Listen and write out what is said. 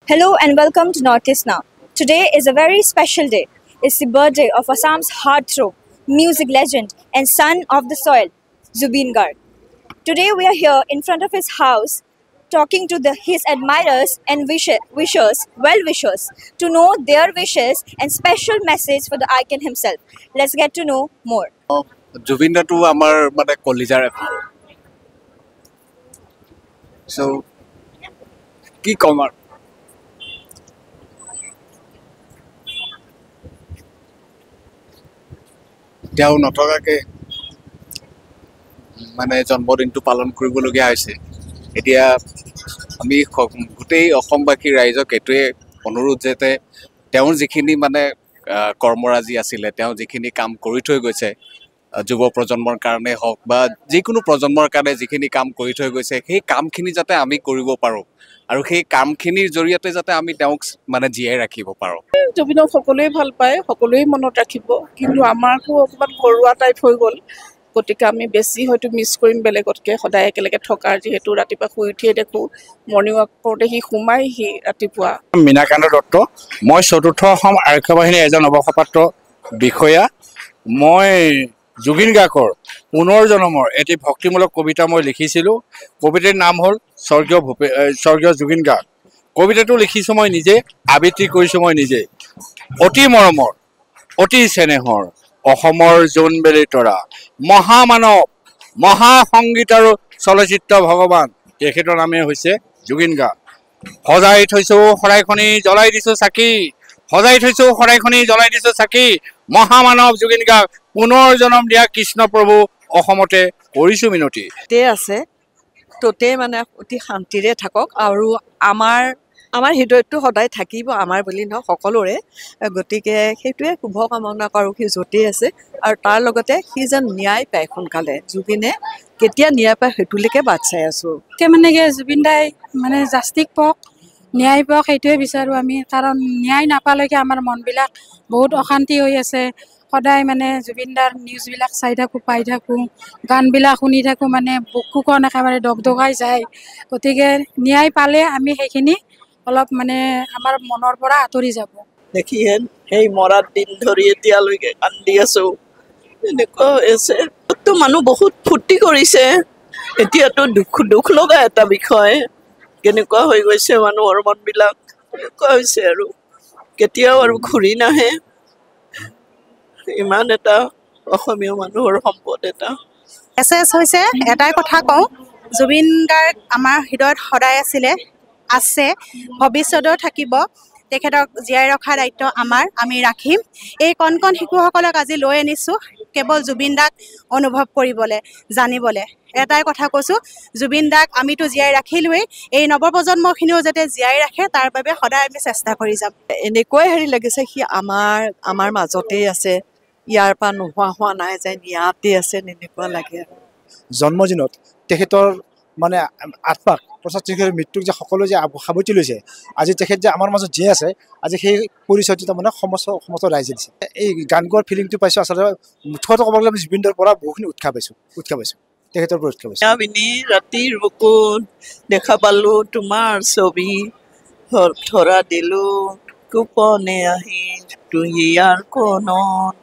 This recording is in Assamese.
Hello and welcome to Northeast Now. Today is a very special day. It's the birthday of Assam's heartthrob, music legend, and son of the soil, Zubeen Garg. Today we are here in front of his house talking to his admirers and well-wishers, to know their wishes and special message for the icon himself. Let's get to know more. Zubeen Garg to amar mane kolijar so ki komar তেওঁ নথকাকে মানে জন্মদিনটো পালন কৰিবলগীয়া হৈছে এতিয়া আমি গোটেই অসমবাসী ৰাইজক এটোৱে অনুৰোধ যেতে তেওঁৰ যিখিনি মানে কৰ্মৰাজি আছিলে তেওঁ যিখিনি কাম কৰি থৈ গৈছে যুৱ প্ৰজন্মৰ কাৰণে হওক বা যিকোনো প্ৰজন্মৰ কাৰণে যিখিনি কাম কৰি থৈ গৈছে সেই কামখিনি যাতে আমি কৰিব পাৰো আৰু সেই কামখিনিৰ জৰিয়তে যাতে আমি তেওঁক মানে জীয়াই ৰাখিব পাৰো জুবিনক সকলোৱে ভাল পায় সকলোৱে মনত ৰাখিব কিন্তু আমাৰকো অকমান ঘৰুৱা টাইপ হৈ গ'ল গতিকে আমি বেছি হয়তো মিছ কৰিম বেলেগতকৈ সদায় একেলগে থকাৰ যিহেতু ৰাতিপুৱা শুই উঠিয়ে দেখোঁ মৰ্ণিং ৱাক কৰোঁতে সি সোমাইহি ৰাতিপুৱা মীনাকান্ত দত্ত মই চতুৰ্থ অসম আৰক্ষী বাহিনীৰ এজন অৱসৰপ্ৰাপ্ত বিষয়া মই জুবিন গাৰ্গৰ পুনৰ জন্মৰ এটি ভক্তিমূলক কবিতা মই লিখিছিলোঁ কবিতাৰ নাম হ'ল স্বৰ্গীয় জুবিন গাৰ্গ কবিতাটো লিখিছোঁ মই নিজে আবৃত্তি কৰিছোঁ মই নিজে অতি মৰমৰ অতি চেনেহৰ অসমৰ জোনবেলি তৰা মহামানৱ মহাসংগীত আৰু চলচ্চিত্ৰ ভগৱান তেখেতৰ নামে হৈছে জুবিন গাৰ্গ সজাই থৈছোঁ শৰাইখনি জ্বলাই দিছোঁ চাকি সজাই থৈছোঁ শৰাইখনি জ্বলাই দিছোঁ চাকি মহামানৱ জুবিন গাৰ্গ পুনৰ জন্ম দিয়া কৃষ্ণ প্ৰভু অসমতে কৰিছোঁ মিনতি আছে ততে মানে অতি শান্তিৰে থাকক আৰু আমাৰ হৃদয়টো সদায় থাকিব আমাৰ বুলি নহয় সকলোৰে গতিকে সেইটোৱে শুভকামনা কৰোঁ সি য'তেই আছে আৰু তাৰ লগতে সি যেন ন্যায় পায় সোনকালে জুবিনে কেতিয়া ন্যায় পায় সেইটোলৈকে বাট চাই আছোঁ মানে কি জুবিন দাই মানে জাষ্টিক পাওক ন্যায় পাওক সেইটোৱে বিচাৰোঁ আমি কাৰণ ন্যায় নাপালৈকে আমাৰ মনবিলাক বহুত অশান্তি হৈ আছে সদায় মানে জুবিন দাৰ নিউজবিলাক চাই থাকোঁ পাই থাকোঁ গানবিলাক শুনি থাকোঁ মানে বুকুখন একেবাৰে দগদগাই যায় গতিকে ন্যায় পালে আমি সেইখিনি অলপ মানে আমাৰ মনৰ পৰা আঁতৰি যাব দেখিহেন সেই মৰাৰ দিন ধৰি এতিয়ালৈকে কান্দি আছোঁ এনেকুৱা হৈছে মানুহ বহুত ফূৰ্তি কৰিছে এতিয়াতো দুখ লগা এটা বিষয় কেনেকুৱা হৈ গৈছে মানুহৰ মনবিলাক এনেকুৱা হৈছে আৰু কেতিয়াও আৰু ঘূৰি নাহে ইমান এটা অসমীয়া মানুহৰ সম্পদ এটা মেছেজ হৈছে এটাই কথা কওঁ জুবিন গাৰ্গ আমাৰ হৃদয়ত সদায় আছে ভৱিষ্যতেও থাকিব তেখেতক জীয়াই ৰখাৰ দায়িত্ব আমি ৰাখিম এই কণ শিশুসকলক আজি লৈ আনিছোঁ কেৱল জুবিন দাক অনুভৱ কৰিবলৈ জানিবলৈ এটাই কথা কৈছোঁ জুবিন দাক আমিতো জীয়াই ৰাখিলোৱেই এই নৱপ্ৰজন্মখিনিও যাতে জীয়াই ৰাখে তাৰ বাবে সদায় আমি চেষ্টা কৰি যাম এনেকুৱাই লাগিছে সি আমাৰ মাজতেই আছে ইয়াৰ পৰা নোহোৱা হোৱা নাই যে ইয়াতে আছে এনেকুৱা লাগে জন্মদিনত তেখেতৰ মানে আত্মাক প্ৰসাদ তেখেতৰ মৃত্যুক যে সকলোৱে যে সাৱটি লৈছে আজি তেখেত যে আমাৰ মাজত জীয়াই আছে আজি সেই পৰিচয়টো তাৰমানে সমস্ত ৰাইজে দিছে এই গান গোৱাৰ ফিলিংটো পাইছোঁ আচলতে মুঠতে ক'ব গ'লে আমি জুবিন দাৰ পৰা বহুখিনি উৎসাহ পাইছোঁ তেখেতৰ পৰা উৎসাহ পাইছোঁ ৰাতিৰ বুকুত দেখা পালোঁ তোমাৰ ছবি ধৰা দিলোঁ গোপনে আহি তুই ইয়াৰ কোনত